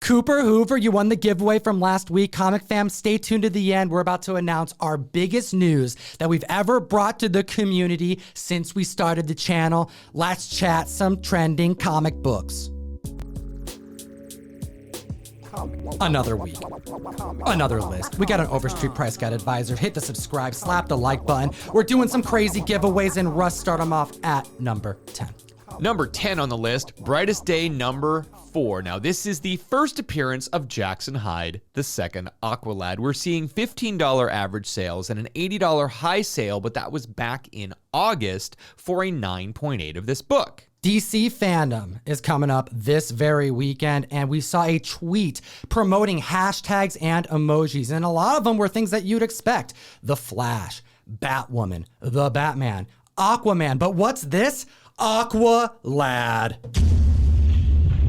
Cooper Hoover, you won the giveaway from last week. Comic fam, stay tuned to the end. We're about to announce our biggest news that we've ever brought to the community since we started the channel. Let's chat some trending comic books. Another week, another list. We got an Overstreet Price Guide advisor. Hit the subscribe, slap the like button. We're doing some crazy giveaways, and Russ, start them off at number 10. Number 10 on the list, Brightest Day number 4. Now, this is the first appearance of Jackson Hyde, the second Aqualad. We're seeing $15 average sales and an $80 high sale, but that was back in August for a 9.8 of this book. DC Fandom is coming up this very weekend, and we saw a tweet promoting hashtags and emojis, and a lot of them were things that you'd expect. The Flash, Batwoman, the Batman, Aquaman, but what's this? Aqualad.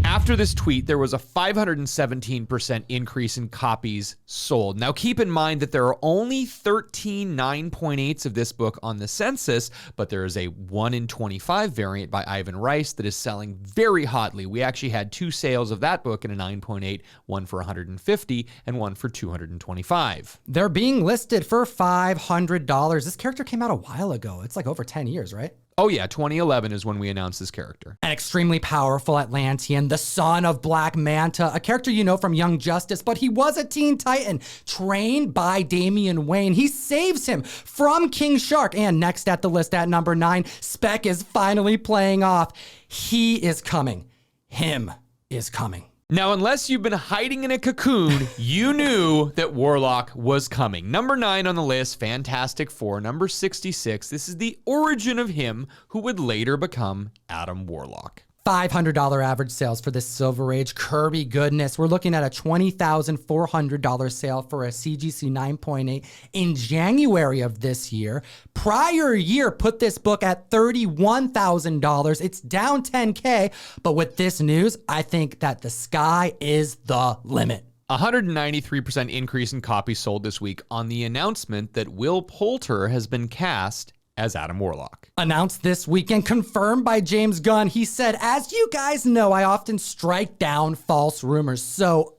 After this tweet, there was a 517% increase in copies sold. Now, keep in mind that there are only 13 9.8s of this book on the census, but there is a 1 in 25 variant by Ivan Rice that is selling very hotly. We actually had 2 sales of that book in a 9.8, one for $150 and one for $225. They're being listed for $500. This character came out a while ago. It's like over 10 years, right? Oh yeah, 2011 is when we announced this character. An extremely powerful Atlantean, the son of Black Manta, a character you know from Young Justice, but he was a Teen Titan, trained by Damian Wayne. He saves him from King Shark. And next at the list at number 9, Spec is finally playing off. He is coming. Him is coming. Now, unless you've been hiding in a cocoon, you knew that Warlock was coming. Number 9 on the list, Fantastic Four. Number 66, this is the origin of him who would later become Adam Warlock. $500 average sales for this Silver Age Kirby goodness. We're looking at a $20,400 sale for a CGC 9.8 in January of this year. Prior year put this book at $31,000. It's down $10K, but with this news, I think that the sky is the limit. 193% increase in copies sold this week on the announcement that Will Poulter has been cast as Adam Warlock. Announced this weekend, confirmed by James Gunn. He said, as you guys know, I often strike down false rumors. So,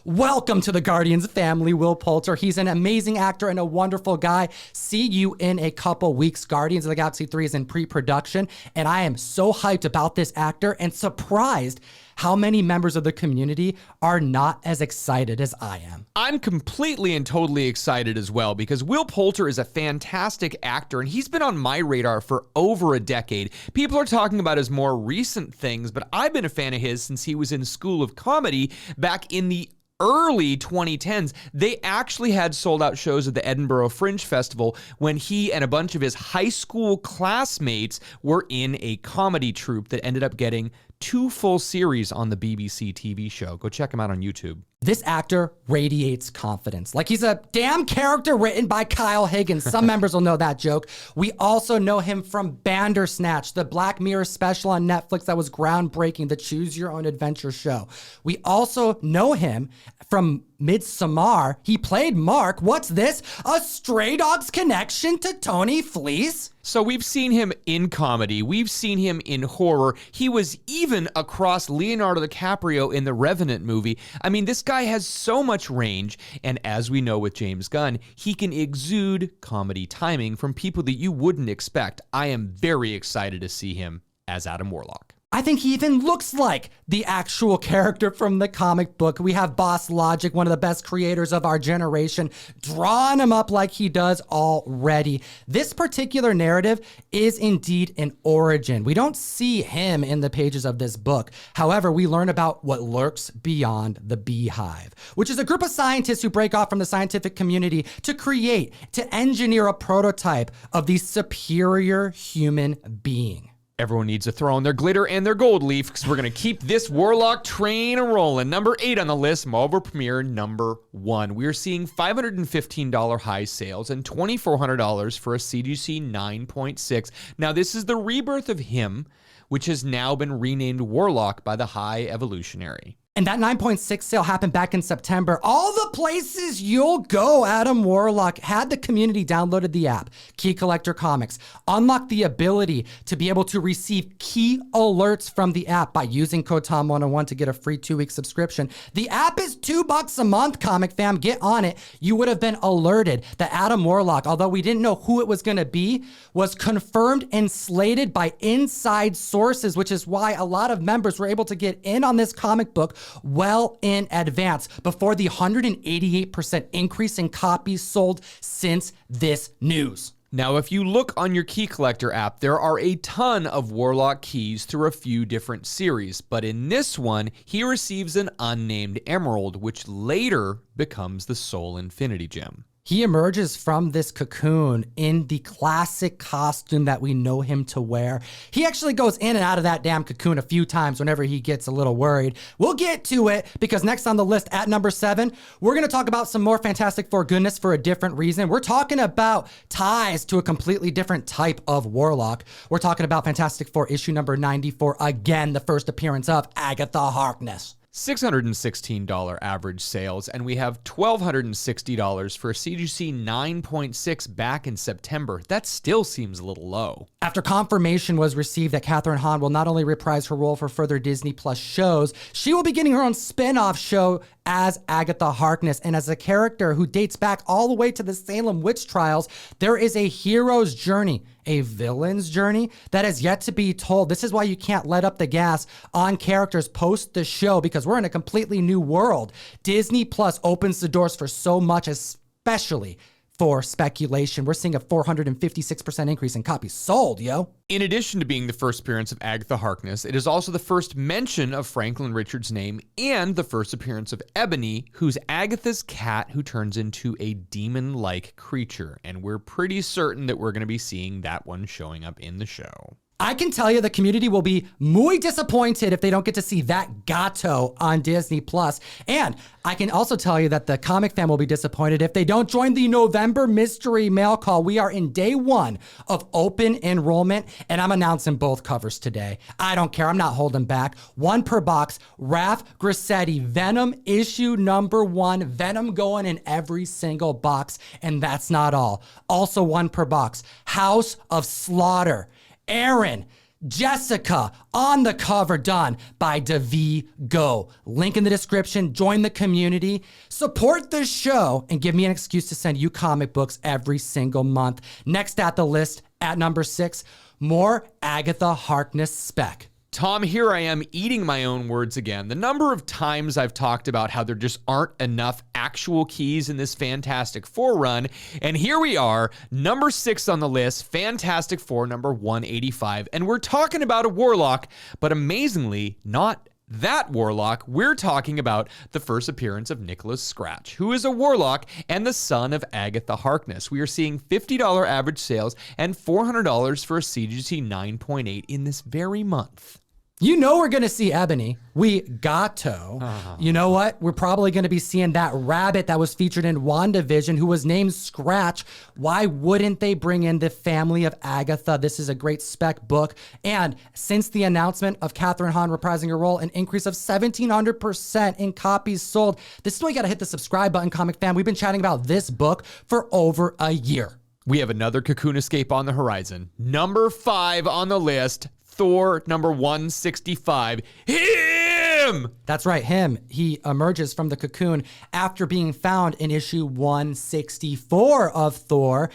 welcome to the Guardians family, Will Poulter. He's an amazing actor and a wonderful guy. See you in a couple weeks. Guardians of the Galaxy 3 is in pre-production, and I am so hyped about this actor and surprised how many members of the community are not as excited as I am. I'm completely and totally excited as well because Will Poulter is a fantastic actor and he's been on my radar for over a decade. People are talking about his more recent things, but I've been a fan of his since he was in School of Comedy back in the early 2010s. They actually had sold out shows at the Edinburgh Fringe Festival when he and a bunch of his high school classmates were in a comedy troupe that ended up getting 2 full series on the BBC TV show. Go check him out on YouTube. This actor radiates confidence. Like he's a damn character written by Kyle Higgins. Some members will know that joke. We also know him from Bandersnatch, the Black Mirror special on Netflix that was groundbreaking, the Choose Your Own Adventure show. We also know him from Midsommar. He played Mark. What's this? A Stray Dogs connection to Tony Fleece? So we've seen him in comedy. We've seen him in horror. He was even across Leonardo DiCaprio in the Revenant movie. I mean, this guy has so much range. And as we know with James Gunn, he can exude comedy timing from people that you wouldn't expect. I am very excited to see him as Adam Warlock. I think he even looks like the actual character from the comic book. We have Boss Logic, one of the best creators of our generation, drawing him up like he does already. This particular narrative is indeed an origin. We don't see him in the pages of this book. However, we learn about what lurks beyond the Beehive, which is a group of scientists who break off from the scientific community to engineer a prototype of the superior human being. Everyone needs to throw in their glitter and their gold leaf because we're going to keep this Warlock train rolling. Number 8 on the list, Marvel Premiere number 1. We're seeing $515 high sales and $2,400 for a CGC 9.6. Now, this is the rebirth of him, which has now been renamed Warlock by the High Evolutionary. And that 9.6 sale happened back in September. All the places you'll go, Adam Warlock had the community downloaded the app, Key Collector Comics, unlocked the ability to be able to receive key alerts from the app by using code Tom101 to get a free 2-week subscription. The app is $2 a month, comic fam. Get on it. You would have been alerted that Adam Warlock, although we didn't know who it was going to be, was confirmed and slated by inside sources, which is why a lot of members were able to get in on this comic book well in advance before the 188% increase in copies sold since this news. Now, if you look on your Key Collector app, there are a ton of Warlock keys through a few different series, but in this one, he receives an unnamed emerald, which later becomes the Soul Infinity Gem. He emerges from this cocoon in the classic costume that we know him to wear. He actually goes in and out of that damn cocoon a few times whenever he gets a little worried. We'll get to it because next on the list at number 7, we're going to talk about some more Fantastic Four goodness for a different reason. We're talking about ties to a completely different type of Warlock. We're talking about Fantastic Four issue number 94, again, the first appearance of Agatha Harkness. $616 average sales, and we have $1,260 for a CGC 9.6 back in September. That still seems a little low. After confirmation was received that Kathryn Hahn will not only reprise her role for further Disney Plus shows, she will be getting her own spin-off show as Agatha Harkness. And as a character who dates back all the way to the Salem witch trials, there is a hero's journey, a villain's journey that is yet to be told. This is why you can't let up the gas on characters post the show, because we're in a completely new world. Disney Plus opens the doors for so much, especially for speculation. We're seeing a 456% increase in copies sold, yo. In addition to being the first appearance of Agatha Harkness, it is also the first mention of Franklin Richards' name and the first appearance of Ebony, who's Agatha's cat who turns into a demon-like creature. And we're pretty certain that we're going to be seeing that one showing up in the show. I can tell you the community will be muy disappointed if they don't get to see that gato on Disney Plus. And I can also tell you that the comic fan will be disappointed if they don't join the November mystery mail call. We are in day 1 of open enrollment, and I'm announcing both covers today. I don't care. I'm not holding back. 1 per box. Raph Grassetti, Venom issue number 1. Venom going in every single box. And that's not all. Also 1 per box. House of Slaughter. Aaron, Jessica on the cover, done by Devi Go. Link in the description. Join the community, support the show, and give me an excuse to send you comic books every single month. Next at the list, at number 6, more Agatha Harkness spec. Tom, here I am eating my own words again. The number of times I've talked about how there just aren't enough actual keys in this Fantastic Four run, and here we are, number 6 on the list, Fantastic Four number 185, and we're talking about a Warlock, but amazingly, not that Warlock. We're talking about the first appearance of Nicholas Scratch, who is a Warlock and the son of Agatha Harkness. We are seeing $50 average sales and $400 for a CGC 9.8 in this very month. You know we're going to see Ebony. We got to. You know what? We're probably going to be seeing that rabbit that was featured in WandaVision who was named Scratch. Why wouldn't they bring in the family of Agatha? This is a great spec book. And since the announcement of Kathryn Hahn reprising her role, an increase of 1,700% in copies sold. This is why you got to hit the subscribe button, comic fan. We've been chatting about this book for over a year. We have another Cocoon escape on the horizon. Number 5 on the list, Thor number 165. Him! That's right, him. He emerges from the cocoon after being found in issue 164 of Thor,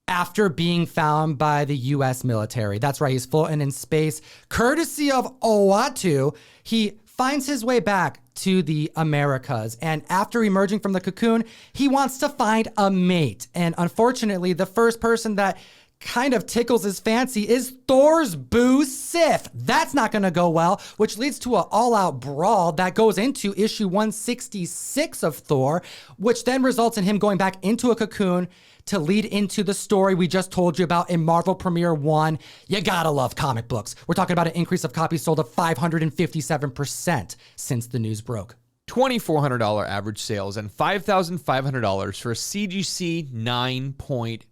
after being found by the U.S. military. That's right, he's floating in space. Courtesy of Oatu, he finds his way back to the Americas. And after emerging from the cocoon, he wants to find a mate. And unfortunately, the first person that kind of tickles his fancy is Thor's boo Sif. That's not going to go well, which leads to an all-out brawl that goes into issue 166 of Thor, which then results in him going back into a cocoon to lead into the story we just told you about in Marvel Premiere 1. You gotta love comic books. We're talking about an increase of copies sold of 557% since the news broke. $2,400 average sales and $5,500 for a CGC 9.0.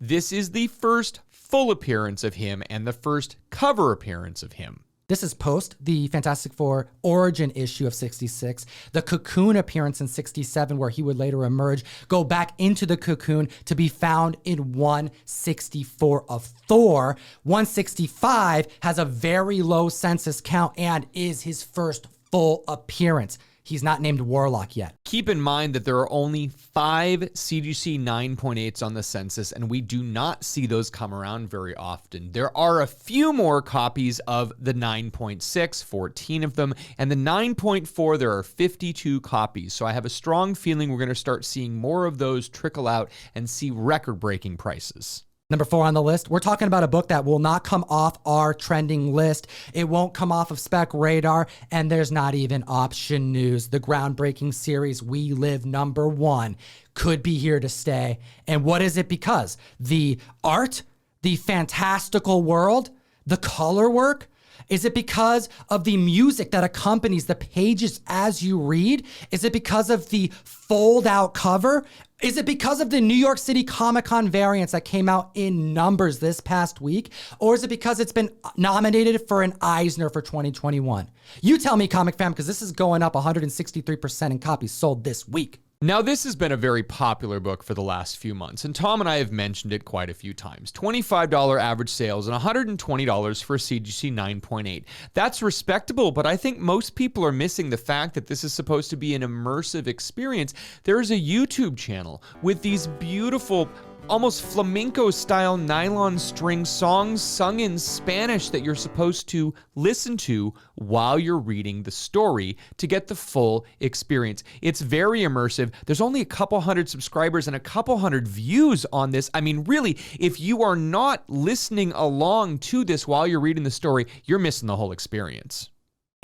This is the first full appearance of him and the first cover appearance of him. This is post the Fantastic Four origin issue of 66, the Cocoon appearance in 67, where he would later emerge, go back into the Cocoon to be found in 164 of Thor. 165 has a very low census count and is his first full appearance. He's not named Warlock yet. Keep in mind that there are only 5 CGC 9.8s on the census, and we do not see those come around very often. There are a few more copies of the 9.6, 14 of them, and the 9.4, there are 52 copies. So I have a strong feeling we're going to start seeing more of those trickle out and see record-breaking prices. Number 4 on the list, we're talking about a book that will not come off our trending list. It won't come off of Spec Radar, and there's not even option news. The groundbreaking series We Live #1 could be here to stay. And what is it because? The art, the fantastical world, the color work? Is it because of the music that accompanies the pages as you read? Is it because of the fold-out cover? Is it because of the New York City Comic-Con variants that came out in numbers this past week? Or is it because it's been nominated for an Eisner for 2021? You tell me, Comic Fam, because this is going up 163% in copies sold this week. Now, this has been a very popular book for the last few months, and Tom and I have mentioned it quite a few times. $25 average sales and $120 for a CGC 9.8. That's respectable, but I think most people are missing the fact that this is supposed to be an immersive experience. There is a YouTube channel with these beautiful, almost flamenco-style nylon string songs sung in Spanish that you're supposed to listen to while you're reading the story to get the full experience. It's very immersive. There's only a couple hundred subscribers and a couple hundred views on this. I mean, really, if you are not listening along to this while you're reading the story, you're missing the whole experience.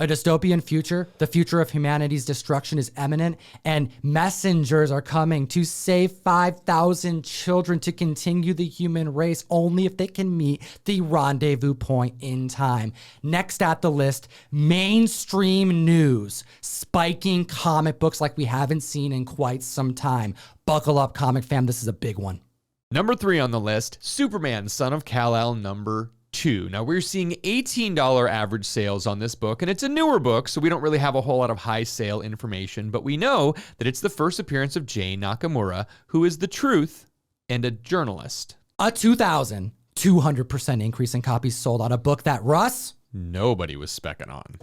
A dystopian future, the future of humanity's destruction is imminent, and messengers are coming to save 5,000 children to continue the human race only if they can meet the rendezvous point in time. Next at the list, mainstream news, spiking comic books like we haven't seen in quite some time. Buckle up, Comic Fam, this is a big one. Number 3 on the list, Superman, Son of Kal-El, number 2. Now, we're seeing $18 average sales on this book, and it's a newer book, so we don't really have a whole lot of high sale information, but we know that it's the first appearance of Jay Nakamura, who is the truth and a journalist. A 2,200% increase in copies sold on a book that, Russ, nobody was specking on.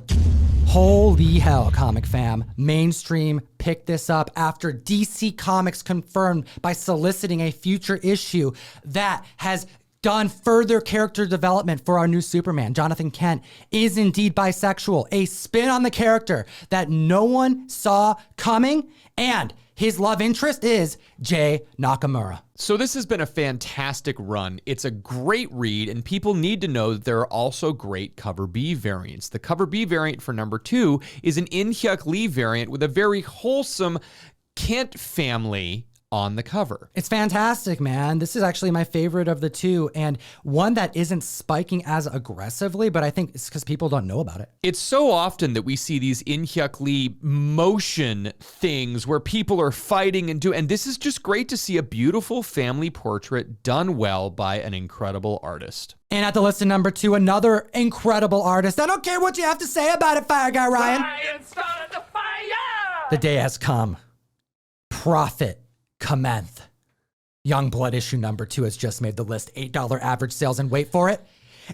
Holy hell, Comic Fam. Mainstream picked this up after DC Comics confirmed by soliciting a future issue that has done further character development for our new Superman. Jonathan Kent is indeed bisexual, a spin on the character that no one saw coming, and his love interest is Jay Nakamura. So this has been a fantastic run. It's a great read, and people need to know that there are also great Cover B variants. The Cover B variant for number 2 is an In-Hyuk Lee variant with a very wholesome Kent family on the cover. It's fantastic, man. This is actually my favorite of the two, and one that isn't spiking as aggressively, but I think it's because people don't know about it. It's so often that we see these In-Hyuk Lee motion things where people are fighting and this is just great to see a beautiful family portrait done well by an incredible artist. And at the list of number 2, another incredible artist. I don't care what you have to say about it, Fire Guy Ryan. Ryan started the fire! The day has come. Prophet Commenth. Youngblood issue number 2 has just made the list. $8 average sales, and wait for it,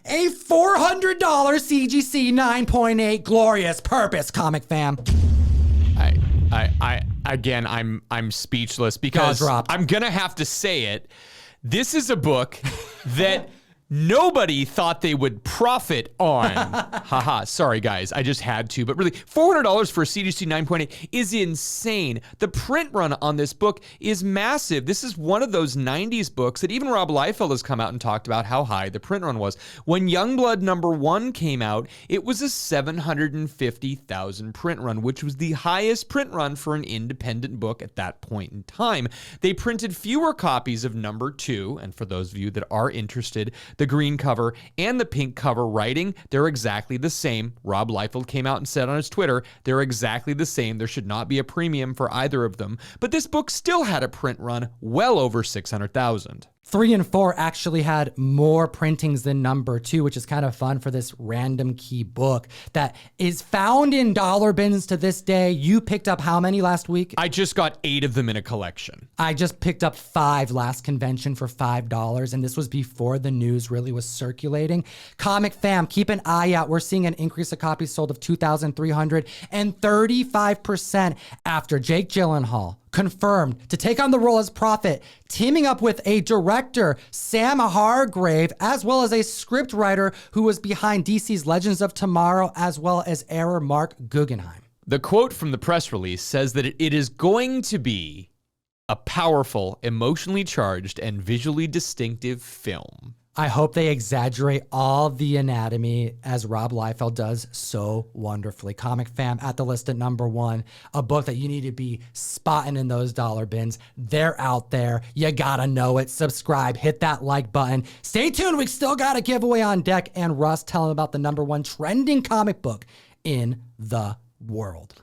a $400 CGC 9.8 glorious purpose, Comic Fam. I'm speechless because I'm gonna have to say it. This is a book that nobody thought they would profit on. Haha, sorry guys, I just had to. But really, $400 for a CGC 9.8 is insane. The print run on this book is massive. This is one of those 90s books that even Rob Liefeld has come out and talked about how high the print run was. When Youngblood number 1 came out, it was a 750,000 print run, which was the highest print run for an independent book at that point in time. They printed fewer copies of number 2, and for those of you that are interested, the green cover and the pink cover writing, they're exactly the same. Rob Liefeld came out and said on his Twitter, they're exactly the same. There should not be a premium for either of them. But this book still had a print run well over 600,000. 3 and 4 actually had more printings than number 2, which is kind of fun for this random key book that is found in dollar bins to this day. You picked up how many last week? I just got 8 of them in a collection. I just picked up 5 last convention for $5, and this was before the news really was circulating. Comic fam, keep an eye out. We're seeing an increase of copies sold of 2,335% after Jake Gyllenhaal confirmed to take on the role as Prophet, teaming up with a director, Sam Hargrave, as well as a scriptwriter who was behind DC's Legends of Tomorrow, as well as error Mark Guggenheim. The quote from the press release says that it is going to be a powerful, emotionally charged, and visually distinctive film. I hope they exaggerate all the anatomy as Rob Liefeld does so wonderfully. Comic fam, at the list at number 1, a book that you need to be spotting in those dollar bins. They're out there. You gotta know it. Subscribe, hit that like button. Stay tuned. We still got a giveaway on deck, and Russ telling about the number 1 trending comic book in the world.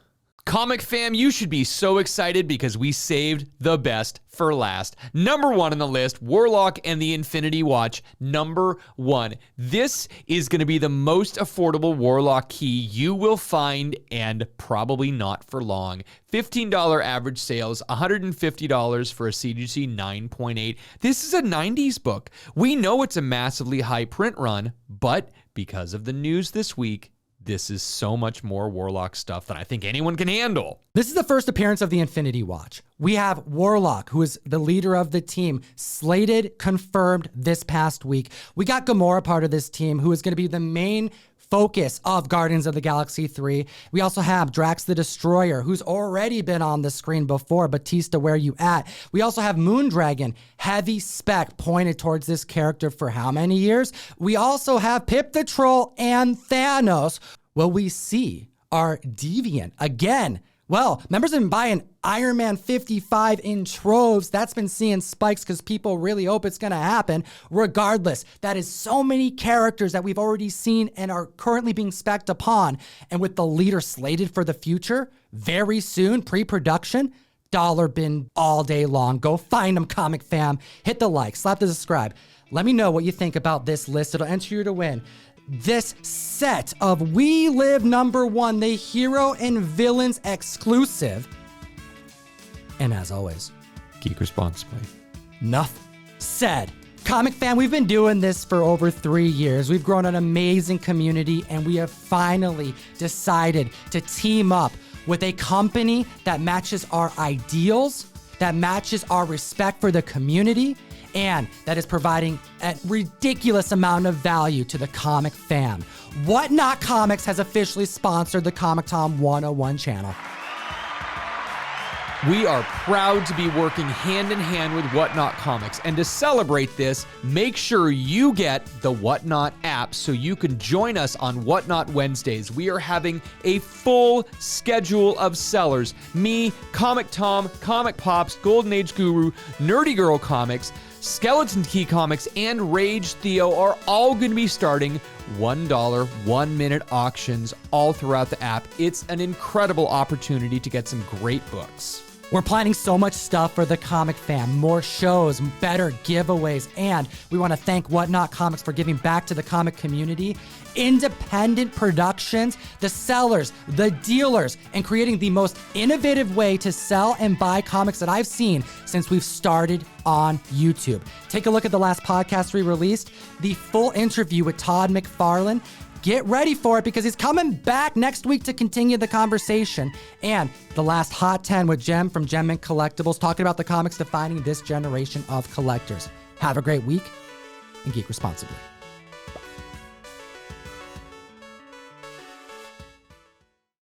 Comic fam, you should be so excited because we saved the best for last. Number 1 on the list, Warlock and the Infinity Watch, number 1. This is going to be the most affordable Warlock key you will find, and probably not for long. $15 average sales, $150 for a CGC 9.8. This is a 90s book. We know it's a massively high print run, but because of the news this week, this is so much more Warlock stuff than I think anyone can handle. This is the first appearance of the Infinity Watch. We have Warlock, who is the leader of the team, slated, confirmed this past week. We got Gamora part of this team, who is going to be the main focus of Guardians of the Galaxy 3. We also have Drax the Destroyer, who's already been on the screen before. Batista, where you at? We also have Moondragon, heavy spec pointed towards this character for how many years? We also have Pip the Troll and Thanos. Will we see our Deviant again? Well, members have been buying Iron Man 55 in troves. That's been seeing spikes because people really hope it's going to happen. Regardless, that is so many characters that we've already seen and are currently being spec'd upon. And with the leader slated for the future, very soon, pre-production, dollar bin all day long. Go find them, comic fam. Hit the like, slap the subscribe. Let me know what you think about this list. It'll enter you to win this set of We Live number 1, the Hero and Villains exclusive. And as always, Geek responsibly. Enough said. Comic fan, we've been doing this for over 3 years. We've grown an amazing community, and we have finally decided to team up with a company that matches our ideals, that matches our respect for the community, and that is providing a ridiculous amount of value to the comic fam. Whatnot Comics has officially sponsored the Comictom101 channel. We are proud to be working hand in hand with Whatnot Comics, and to celebrate this, make sure you get the Whatnot app so you can join us on Whatnot Wednesdays. We are having a full schedule of sellers. Me, Comic Tom, Comic Pops, Golden Age Guru, Nerdy Girl Comics, Skeleton Key Comics, and Rage Theo are all going to be starting $1 1-minute auctions all throughout the app. It's an incredible opportunity to get some great books. We're planning so much stuff for the comic fam, more shows, better giveaways, and we want to thank Whatnot Comics for giving back to the comic community, independent productions, the sellers, the dealers, and creating the most innovative way to sell and buy comics that I've seen since we've started on YouTube. Take a look at the last podcast we released, the full interview with Todd McFarlane. Get ready for it because he's coming back next week to continue the conversation. And the last Hot 10 with Jem from Gem and Collectibles, talking about the comics defining this generation of collectors. Have a great week and geek responsibly.